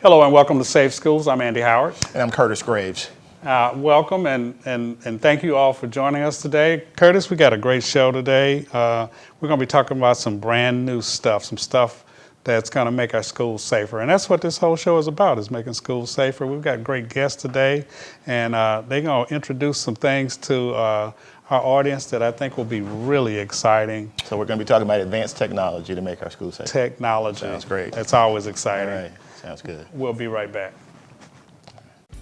Hello and welcome to Safe Schools. I'm Andy Howard. And I'm Curtis Graves. Welcome and thank you all for joining us today. Curtis, we got a great show today. We're going to be talking about some brand new stuff, some stuff that's going to make our schools safer. And that's what this whole show is about, is making schools safer. We've got great guests today, and they're going to introduce some things to our audience that I think will be really exciting. So we're going to be talking about advanced technology to make our schools safer. Technology. Sounds great. It's always exciting. All right. Sounds good. We'll be right back.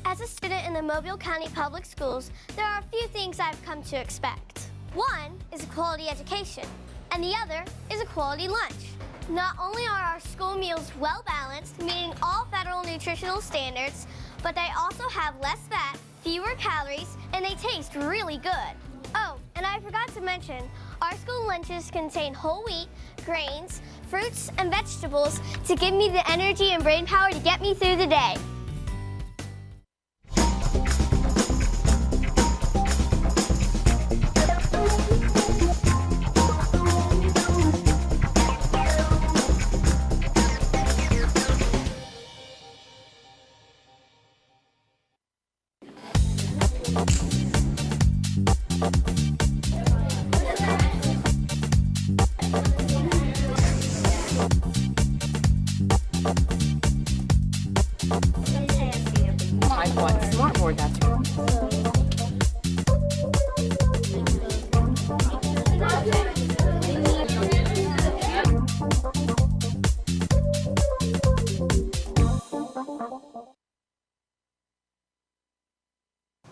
As a student in the Mobile County Public Schools, there are a few things I've come to expect. One is a quality education, and the other is a quality lunch. Not only are our school meals well balanced, meeting all federal nutritional standards, but they also have less fat, fewer calories, and they taste really good. Oh, and I forgot to mention, our school lunches contain whole wheat, grains, fruits, and vegetables to give me the energy and brain power to get me through the day.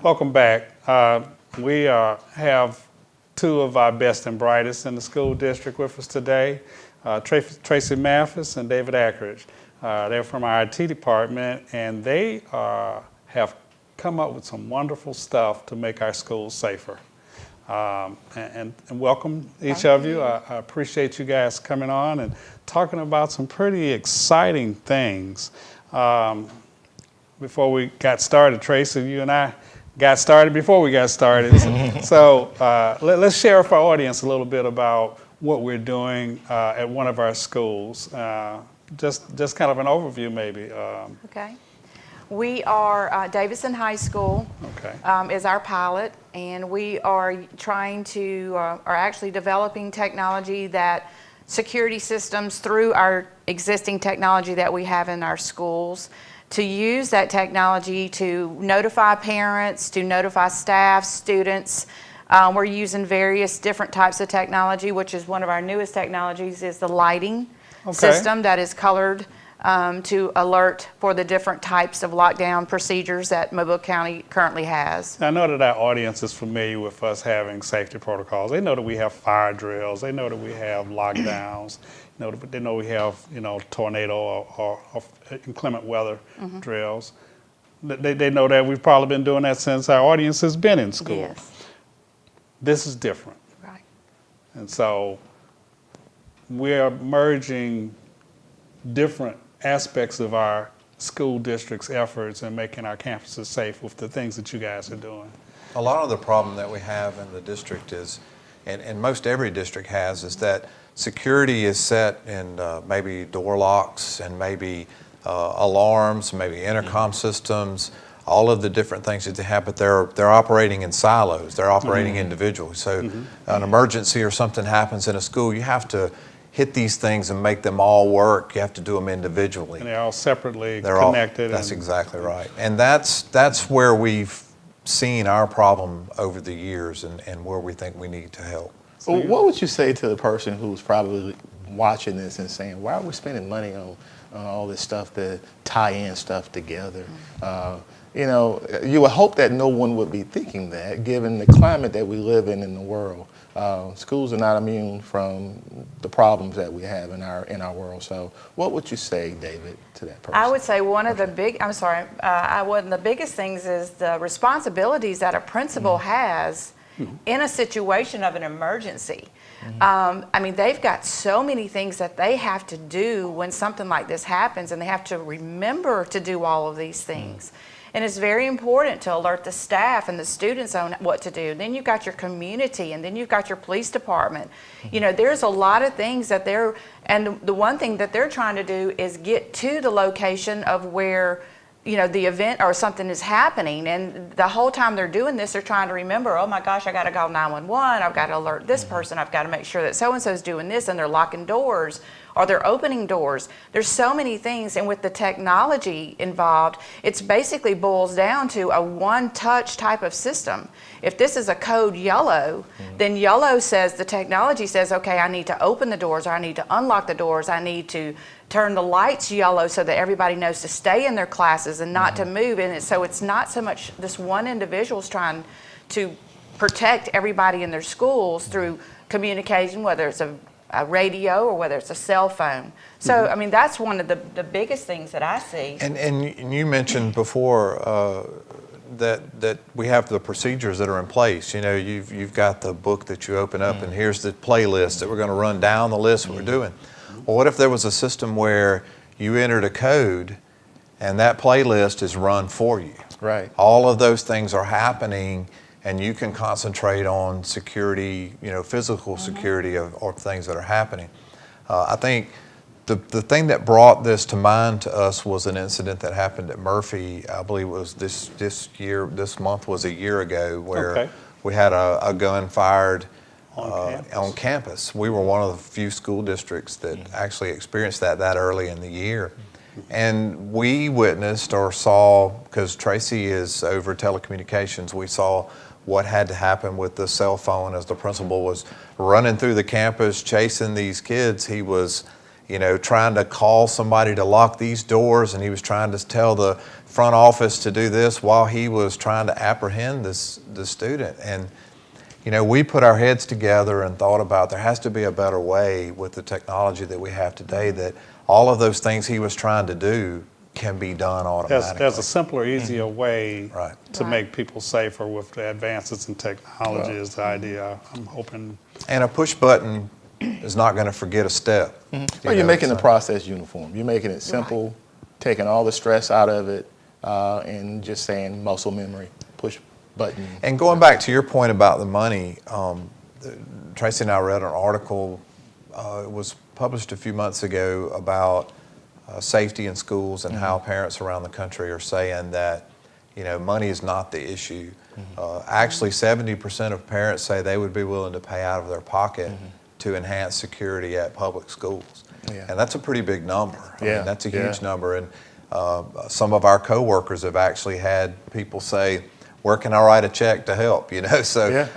Welcome back. We have two of our best and brightest in the school district with us today, Tracy Mathis and David Ackridge. They're from our IT department, and they have come up with some wonderful stuff to make our schools safer. And welcome each of you. I appreciate you guys coming on and talking about some pretty exciting things. Before we got started, Tracy, you and I got started before we got started. So let's share with our audience a little bit about what we're doing at one of our schools. Just kind of an overview, maybe. Okay. We are Davison High School. Okay. Is our pilot, and we are trying to are actually developing technology that security systems through our existing technology that we have in our schools, to use that technology to notify parents, to notify staff, students. We're using various different types of technology, which is one of our newest technologies is the lighting system that is colored to alert for the different types of lockdown procedures that Mobile County currently has. I know that our audience is familiar with us having safety protocols. They know that we have fire drills. They know that we have lockdowns. They know we have, tornado or inclement weather drills. They know that we've probably been doing that since our audience has been in school. Yes. This is different. Right. And so we're merging different aspects of our school district's efforts and making our campuses safe with the things that you guys are doing. A lot of the problem that we have in the district is, and most every district has, is that security is set in maybe door locks and maybe alarms, maybe intercom systems, all of the different things that they have, but they're operating in silos. They're operating individually. So an emergency or something happens in a school, you have to hit these things and make them all work. You have to do them individually. And they're all separately connected. That's exactly right. And that's where we've seen our problem over the years and where we think we need to help. So what would you say to the person who's probably watching this and saying, why are we spending money on all this stuff to tie in stuff together? You would hope that no one would be thinking that, given the climate that we live in the world. Schools are not immune from the problems that we have in our world. So what would you say, David, to that person? I would say one of the the biggest things is the responsibilities that a principal has in a situation of an emergency. They've got so many things that they have to do when something like this happens, and they have to remember to do all of these things. And it's very important to alert the staff and the students on what to do. Then you've got your community, and then you've got your police department. You know, there's a lot of things that and the one thing that they're trying to do is get to the location of where, you know, the event or something is happening. And the whole time they're doing this, they're trying to remember, oh my gosh, I got to call 911. I've got to alert this person. I've got to make sure that so-and-so's doing this, and they're locking doors or they're opening doors. There's so many things. And with the technology involved, it's basically boils down to a one-touch type of system. If this is a code yellow, then yellow says, the technology says, okay, I need to open the doors, or I need to unlock the doors, I need to turn the lights yellow so that everybody knows to stay in their classes and not to move. And so it's not so much this one individual's trying to protect everybody in their schools through communication, whether it's a radio or whether it's a cell phone. So, I mean, that's one of the biggest things that I see. And you mentioned before that we have the procedures that are in place. You know, you've got the book that you open up, and here's the playlist that we're going to run down the list what we're doing. Well, what if there was a system where you entered a code and that playlist is run for you? Right. All of those things are happening, and you can concentrate on security, you know, physical security of things that are happening. I think the thing that brought this to mind to us was an incident that happened at Murphy. I believe it was this month was a year ago, where we had a gun fired on campus. We were one of the few school districts that actually experienced that early in the year. And we witnessed or saw, because Tracy is over telecommunications, we saw what had to happen with the cell phone as the principal was running through the campus chasing these kids. He was, you know, trying to call somebody to lock these doors, and he was trying to tell the front office to do this while he was trying to apprehend the student. And you know, we put our heads together and thought about there has to be a better way with the technology that we have today, that all of those things he was trying to do can be done automatically. There's a simpler, easier way to Right. make people safer with the advances in technology is the idea. I'm hoping. And a push button is not going to forget a step. Well, you're making the process uniform. You're making it simple, taking all the stress out of it, and just saying muscle memory, push button. And going back to your point about the money, Tracy and I read an article, it was published a few months ago about safety in schools and how parents around the country are saying that, you know, money is not the issue. Actually, 70% of parents say they would be willing to pay out of their pocket to enhance security at public schools. And that's a pretty big number. I mean, that's a huge number. And some of our coworkers have actually had people say, where can I write a check to help? You know, so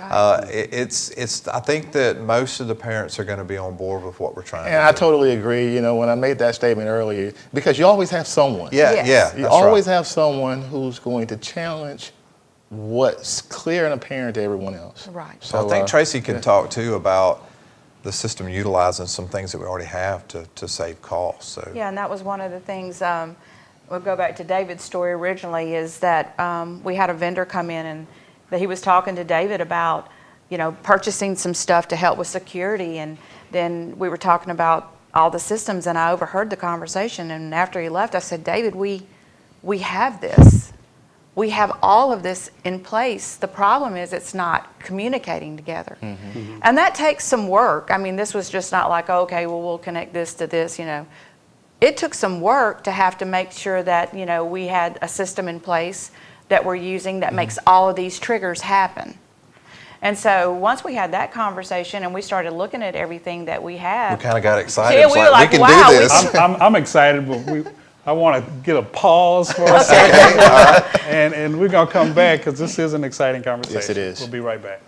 it's. I think that most of the parents are going to be on board with what we're trying to do. And I totally agree. You know, when I made that statement earlier, because you always have someone. You always have someone who's going to challenge what's clear and apparent to everyone else. Right. So I think Tracy can talk too about the system utilizing some things that we already have to save costs. So. Yeah, and that was one of the things. We'll go back to David's story originally, is that we had a vendor come in and that he was talking to David about, you know, purchasing some stuff to help with security. And then we were talking about all the systems, and I overheard the conversation. And after he left, I said, David, we have this. We have all of this in place. The problem is it's not communicating together. And that takes some work. I mean, this was just not like, okay, well, we'll connect this to this, you know. It took some work to have to make sure that, you know, we had a system in place that we're using that makes all of these triggers happen. And so once we had that conversation and we started looking at everything that we have. We kind of got excited. Yeah, It's we were like, we can wow, do this. I'm excited, but I want to get a pause for a second. And we're going to come back because this is an exciting conversation. Yes, it is. We'll be right back.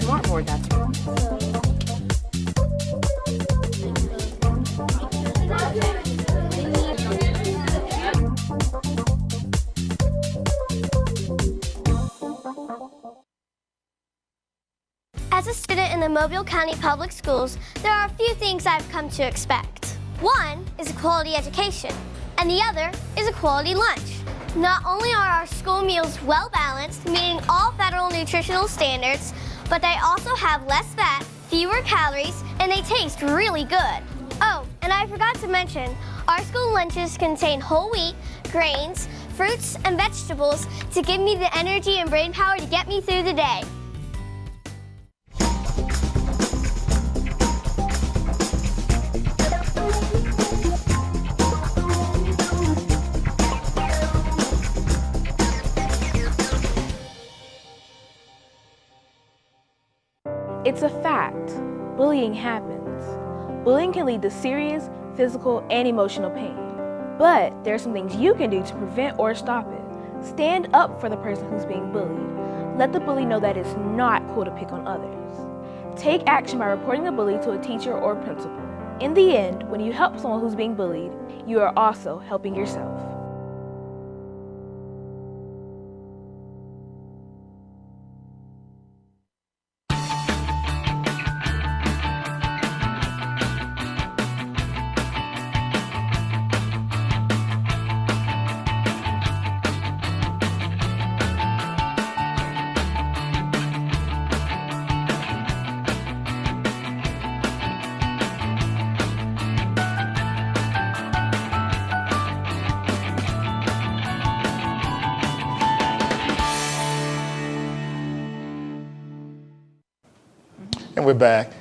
Smartboard, that's right. As a student in the Mobile County Public Schools, there are a few things I've come to expect. One is a quality education, and the other is a quality lunch. Not only are our school meals well balanced, meeting all federal nutritional standards, but they also have less fat, fewer calories, and they taste really good. Oh, and I forgot to mention, our school lunches contain whole wheat, grains, fruits, and vegetables to give me the energy and brain power to get me through the day. It's a fact. Bullying happens. Bullying can lead to serious physical and emotional pain. But there are some things you can do to prevent or stop it. Stand up for the person who's being bullied. Let the bully know that it's not cool to pick on others. Take action by reporting the bully to a teacher or principal. In the end, when you help someone who's being bullied, you are also helping yourself. And we're back.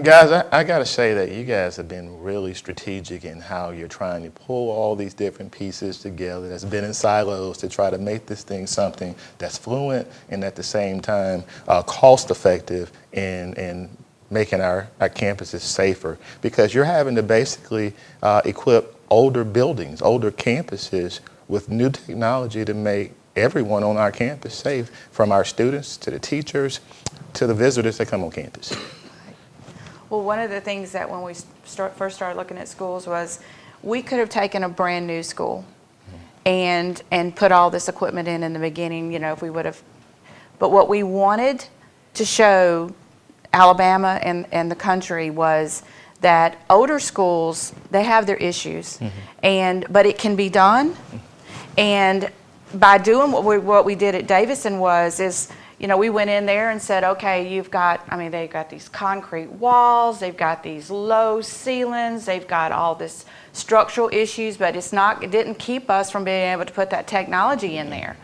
Guys, I got to say that you guys have been really strategic in how you're trying to pull all these different pieces together that's been in silos to try to make this thing something that's fluent and at the same time cost effective in making our campuses safer, because you're having to basically equip older buildings, older campuses with new technology to make everyone on our campus safe, from our students to the teachers to the visitors that come on campus. Well, one of the things that when we first started looking at schools was we could have taken a brand new school and put all this equipment in the beginning, you know, if we would have. But what we wanted to show Alabama and the country was that older schools, they have their issues, but it can be done. And by doing what we did at Davison is, you know, we went in there and said, okay, they've got these concrete walls, they've got these low ceilings, they've got all this structural issues, but it didn't keep us from being able to put that technology in there.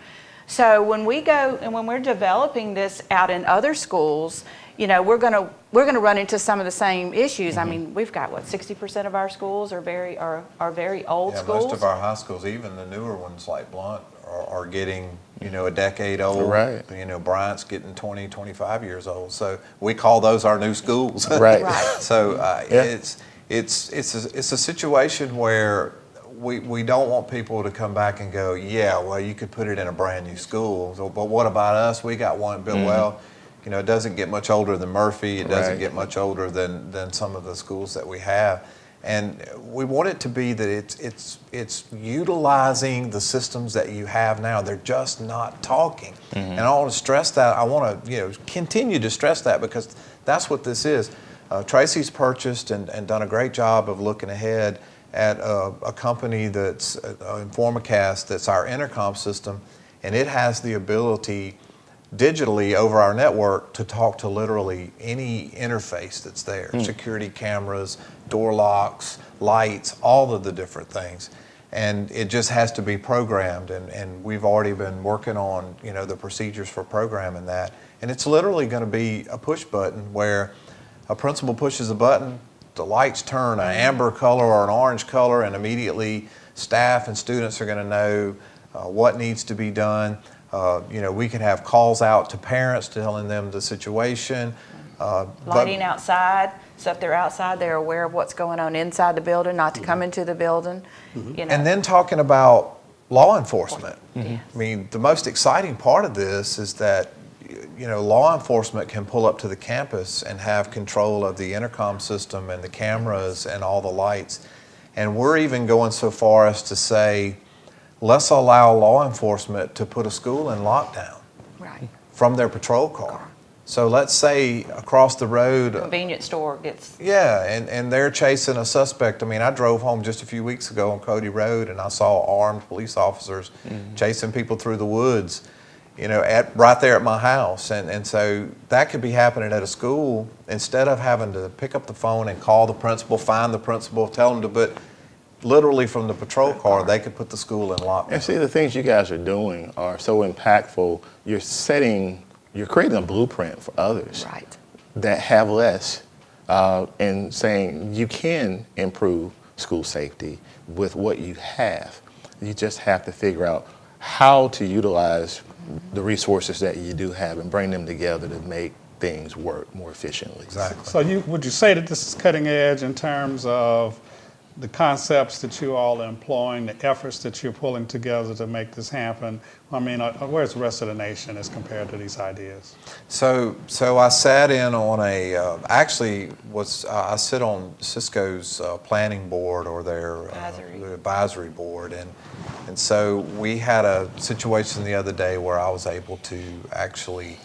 So when we go and when we're developing this out in other schools, you know, we're gonna run into some of the same issues. I mean, we've got 60% of our schools are very old schools. Most of our high schools, even the newer ones like Blount, are getting, you know, a decade old. Right. You know, Bryant's getting 20, 25 years old. So we call those our new schools. Right. So it's a situation where we don't want people to come back and go, yeah, well, you could put it in a brand new school. So, but what about us? We got one built well. You know, it doesn't get much older than Murphy. It doesn't get much older than some of the schools that we have. And we want it to be that it's utilizing the systems that you have now. They're just not talking. And I want to stress that. I want to continue to stress that, because that's what this is. Tracy's purchased and done a great job of looking ahead at a company that's Informacast, that's our intercom system, and it has the ability digitally over our network to talk to literally any interface that's there. Security cameras, door locks, lights, all of the different things. And it just has to be programmed, and we've already been working on, you know, the procedures for programming that. And it's literally going to be a push button where a principal pushes a button, the lights turn an amber color or an orange color, and immediately staff and students are going to know what needs to be done. You know, we can have calls out to parents telling them the situation. Lighting outside, so if they're outside, they're aware of what's going on inside the building, not to come into the building. You know. And then talking about law enforcement. I mean, the most exciting part of this is that, you know, law enforcement can pull up to the campus and have control of the intercom system and the cameras and all the lights. And we're even going so far as to say, let's allow law enforcement to put a school in lockdown from their patrol car. So let's say across the road, Convenience store gets, yeah, and they're chasing a suspect. I mean, I drove home just a few weeks ago on Cody Road, and I saw armed police officers chasing people through the woods, you know, right there at my house. And so that could be happening at a school. Instead of having to pick up the phone and call the principal, find the principal, tell them to put, literally from the patrol car, they could put the school in lockdown. And see, the things you guys are doing are so impactful. You're creating a blueprint for others right. that have less, and saying you can improve school safety with what you have. You just have to figure out how to utilize the resources that you do have and bring them together to make things work more efficiently. Exactly. So would you say that this is cutting edge in terms of the concepts that you all are employing, the efforts that you're pulling together to make this happen? I mean, where's the rest of the nation as compared to these ideas? So I sat in on I sit on Cisco's planning board, or their advisory board, and so we had a situation the other day where I was able to actually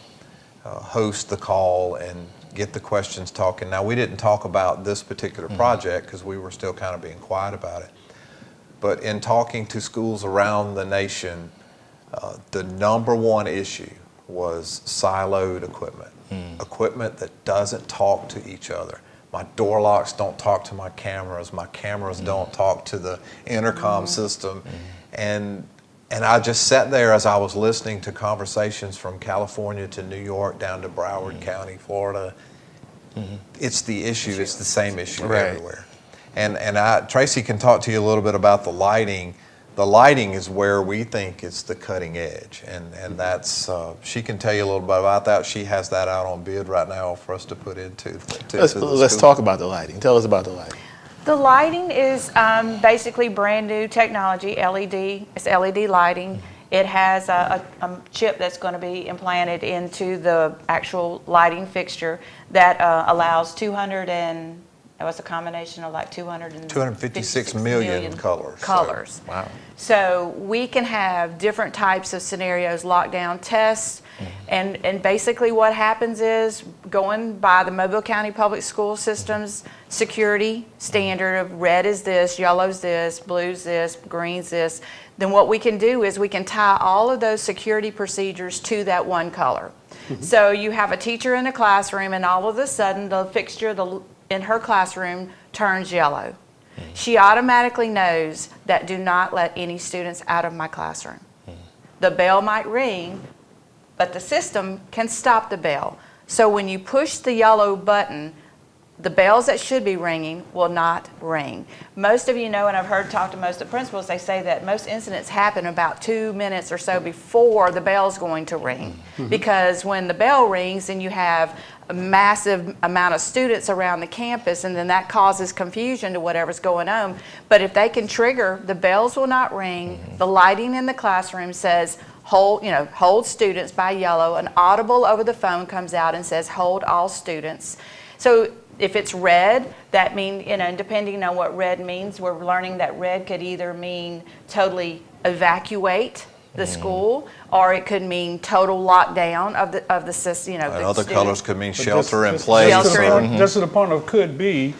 host the call and get the questions talking. Now, we didn't talk about this particular project because we were still kind of being quiet about it. But in talking to schools around the nation, the number one issue was siloed equipment. Equipment that doesn't talk to each other. My door locks don't talk to my cameras don't talk to the intercom system. And I just sat there as I was listening to conversations from California to New York down to Broward County, Florida. It's the issue, it's the same issue everywhere. And Tracy can talk to you a little bit about the lighting. The lighting is where we think it's the cutting edge, and that's, she can tell you a little bit about that. She has that out on bid right now for us to put into Let's talk about the lighting. Tell us about the lighting. The lighting is basically brand new technology, LED. It's LED lighting. It has a chip that's going to be implanted into the actual lighting fixture that allows 256 million colors. Wow. So we can have different types of scenarios, lockdown tests, and basically what happens is, going by the Mobile County Public School System's security standard of red is this, yellow's this, blue's this, green's this, then what we can do is we can tie all of those security procedures to that one color. So you have a teacher in a classroom, and all of a sudden the fixture in her classroom turns yellow. She automatically knows that do not let any students out of my classroom. The bell might ring, but the system can stop the bell. So when you push the yellow button, the bells that should be ringing will not ring. Most of you know, and I've talked to most of the principals, they say that most incidents happen about 2 minutes or so before the bell's going to ring. Because when the bell rings, then you have a massive amount of students around the campus, and then that causes confusion to whatever's going on. But if they can trigger, the bells will not ring. The lighting in the classroom says, hold students by yellow. An audible over the phone comes out and says, hold all students. So if it's red, that means, depending on what red means, we're learning that red could either mean totally evacuate the school, or it could mean total lockdown of the system. Other colors could mean shelter in place. Just to the point of could be,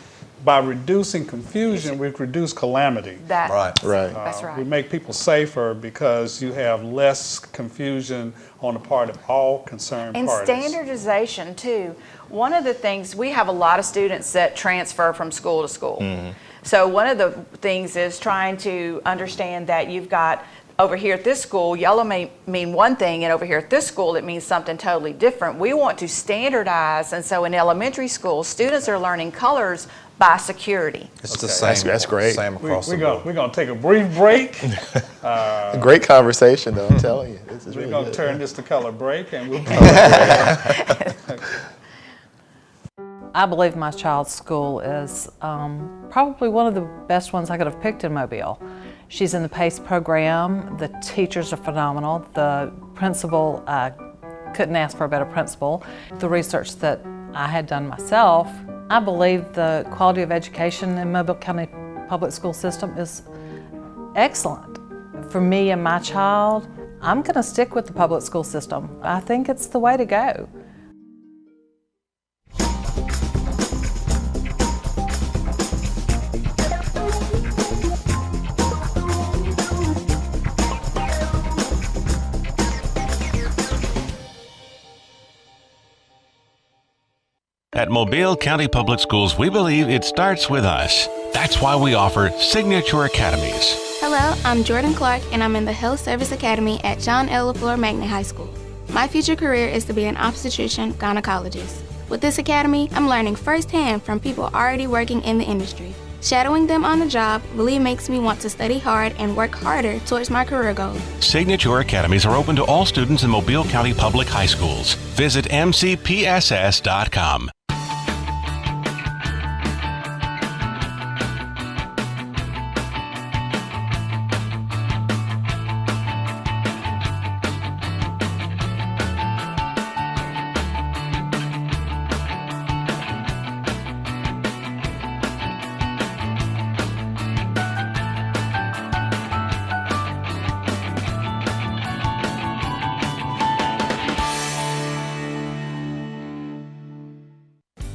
by reducing confusion, we've reduced calamity. Right. That's right. We make people safer because you have less confusion on the part of all concerned And parties. standardization too. One of the things, we have a lot of students that transfer from school to school. So one of the things is trying to understand that you've got, over here at this school, yellow may mean one thing, and over here at this school, it means something totally different. We want to standardize, and so in elementary school, students are learning colors by security. It's the same. That's great. Same across the We're board. going to take a brief break. Great conversation, though, I'm telling you. This is We're really going to good. turn this to color break, and we'll come back. I believe my child's school is probably one of the best ones I could have picked in Mobile. She's in the PACE program. The teachers are phenomenal. The principal, couldn't ask for a better principal. The research that I had done myself, I believe the quality of education in Mobile County Public School System is excellent. For me and my child, I'm going to stick with the public school system. I think it's the way to go. At Mobile County Public Schools, we believe it starts with us. That's why we offer Signature Academies. Hello, I'm Jordan Clark, and I'm in the Health Service Academy at John L. LaFleur Magnet High School. My future career is to be an obstetrician gynecologist. With this academy, I'm learning firsthand from people already working in the industry. Shadowing them on the job really makes me want to study hard and work harder towards my career goals. Signature Academies are open to all students in Mobile County Public High Schools. Visit MCPSS.com.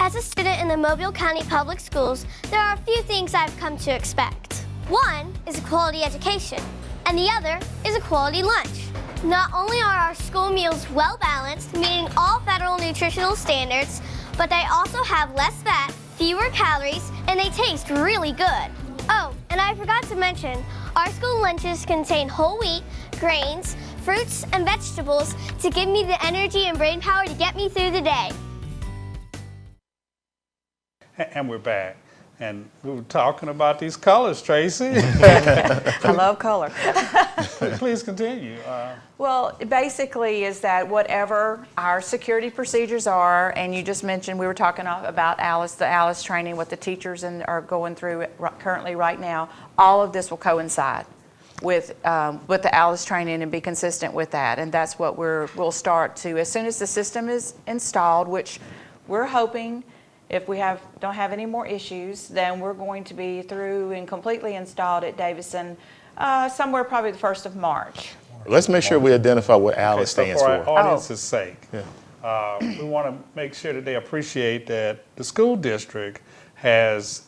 As a student in the Mobile County Public Schools, there are a few things I've come to expect. One is a quality education, and the other is a quality lunch. Not only are our school meals well balanced, meeting all federal nutritional standards, but they also have less fat, fewer calories, and they taste really good. Oh, and I forgot to mention, our school lunches contain whole wheat, grains, fruits, and vegetables to give me the energy and brain power to get me through the day. And we're back. And we were talking about these colors, Tracy. I love color. Please continue. Well, basically is that whatever our security procedures are, and you just mentioned we were talking about Alice, the Alice training, what the teachers are going through currently right now, all of this will coincide with the Alice training and be consistent with that. And that's what we'll start to, as soon as the system is installed, which we're hoping, if we don't have any more issues, then we're going to be through and completely installed at Davison somewhere probably the 1st of March. Let's make sure we identify what ALICE stands for for. our audience's sake, we want to make sure that they appreciate that the school district has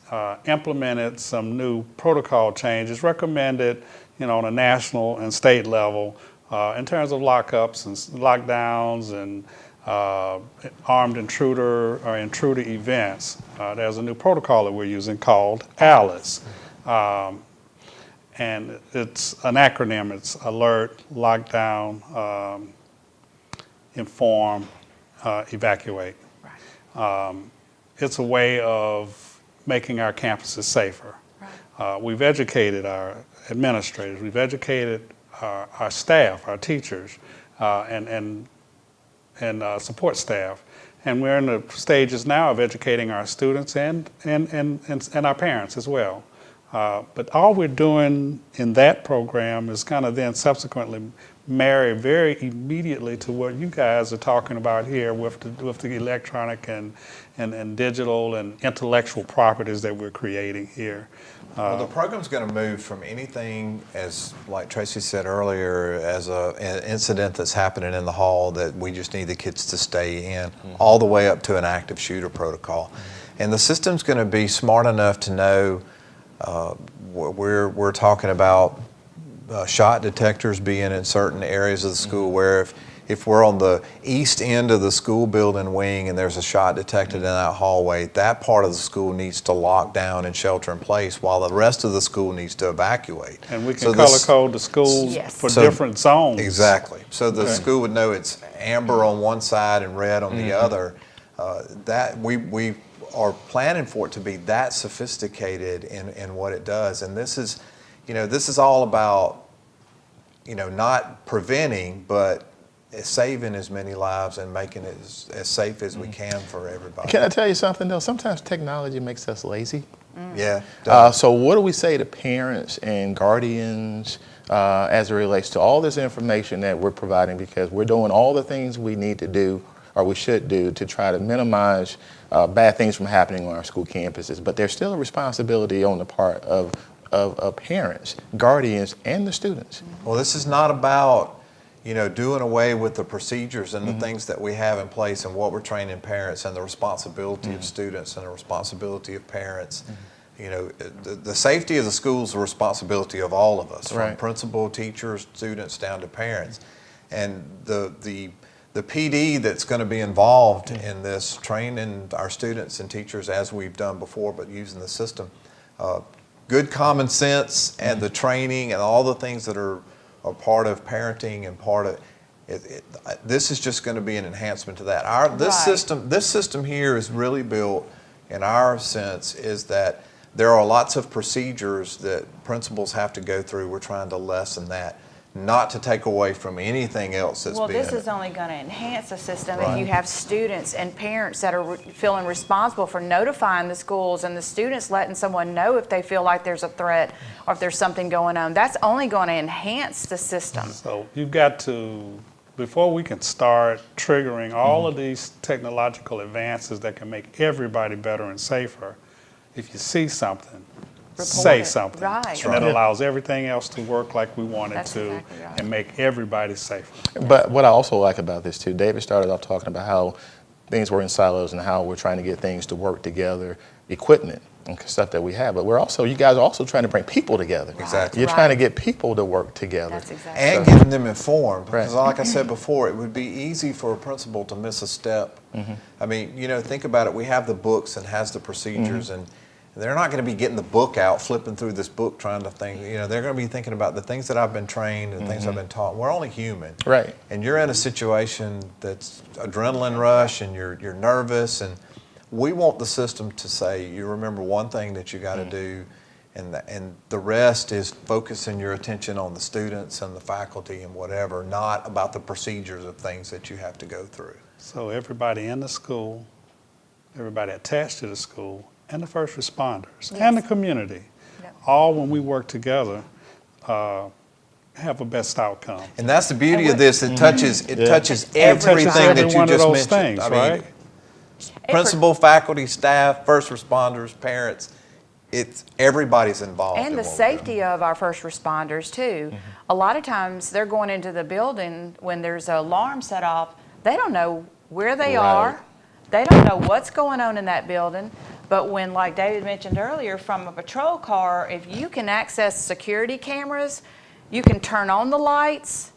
implemented some new protocol changes recommended, on a national and state level in terms of lockups and lockdowns and armed intruder or intruder events. There's a new protocol that we're using called ALICE. And it's an acronym. It's alert, lockdown, inform, evacuate. It's a way of making our campuses safer. We've educated our administrators, we've educated our staff, our teachers, and support staff. And we're in the stages now of educating our students and our parents as well. But all we're doing in that program is kind of then subsequently marry very immediately to what you guys are talking about here with the electronic and digital and intellectual properties that we're creating here. Well, the program's going to move from anything, as like Tracy said earlier, as an incident that's happening in the hall that we just need the kids to stay in, all the way up to an active shooter protocol. And the system's going to be smart enough to know we're talking about shot detectors being in certain areas of the school where if we're on the east end of the school building wing and there's a shot detected in that hallway, that part of the school needs to lock down and shelter in place while the rest of the school needs to evacuate. And we can color code the schools for different zones. Exactly. So the school would know it's amber on one side and red on the other. That we are planning for it to be that sophisticated in what it does. And this is, this is all about, not preventing, but saving as many lives and making it as safe as we can for everybody. Can I tell you something though? Sometimes technology makes us lazy. Yeah. So what do we say to parents and guardians as it relates to all this information that we're providing, because we're doing all the things we need to do or we should do to try to minimize bad things from happening on our school campuses, but there's still a responsibility on the part of parents, guardians, and the students. Well, this is not about doing away with the procedures and the things that we have in place and what we're training parents and the responsibility of students and the responsibility of parents. The safety of the school is the responsibility of all of us, from principal, teachers, students, down to parents. And the the PD that's going to be involved in this, training our students and teachers as we've done before, but using the system. Good common sense and the training and all the things that are part of parenting and part of this is just going to be an enhancement to that. This system here is really built, in our sense, is that there are lots of procedures that principals have to go through. We're trying to lessen that, not to take away from anything else that's Well, being. this is only going to enhance the system Right. if you have students and parents that are feeling responsible for notifying the schools, and the students letting someone know if they feel like there's a threat or if there's something going on. That's only going to enhance the system. So you've got to, before we can start triggering all of these technological advances that can make everybody better and safer, if you see something, say it. something. Right. And that allows everything else to work like we want it That's to exactly right. and make everybody safer. But what I also like about this too, David started off talking about how things were in silos and how we're trying to get things to work together, equipment and stuff that we have. But you guys are also trying to bring people together. Exactly. You're trying to get people to work together. That's exactly And getting them informed, because Right. like I said before, it would be easy for a principal to miss a step. I mean, think about it. We have the books and has the procedures, and they're not going to be getting the book out, flipping through this book, trying to think. They're going to be thinking about the things that I've been trained and things I've been taught. We're only human, Right. And you're in a situation that's adrenaline rush, and you're nervous, and we want the system to say, you remember one thing that you got to do, and the rest is focusing your attention on the students and the faculty and whatever, not about the procedures of things that you have to go through. So everybody in the school, everybody attached to the school, and the first responders, and the community, all when we work together, have a best outcome. And that's the beauty of this. It touches touches everything that every you one of just those mentioned. things, right? Principal, faculty, staff, first responders, parents. Everybody's involved. And the safety of our first responders too. A lot of times they're going into the building when there's an alarm set off. They don't know where they are. They don't know what's going on in that building. But when, like David mentioned earlier, from a patrol car, if you can access security cameras, you can turn on the lights,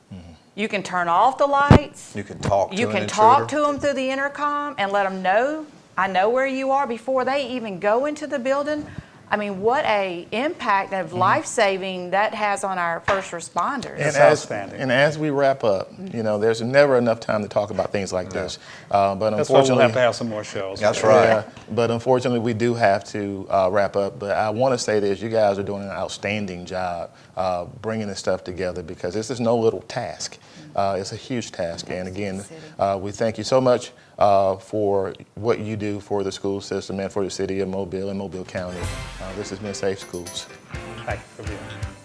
you can turn off the lights. You can talk to You an can intruder. talk to them through the intercom and let them know, I know where you are, before they even go into the building. I mean, what a impact of life-saving that has on our first responders. That's outstanding. And as we wrap up, there's never enough time to talk about things like this. But That's why we'll unfortunately, have to have some more shows. That's right. Yeah, but unfortunately, we do have to wrap up. But I want to say this: you guys are doing an outstanding job bringing this stuff together, because this is no little task. It's a huge task. And again, we thank you so much for what you do for the school system and for the city of Mobile and Mobile County. This has been Safe Schools. Thank you for being here.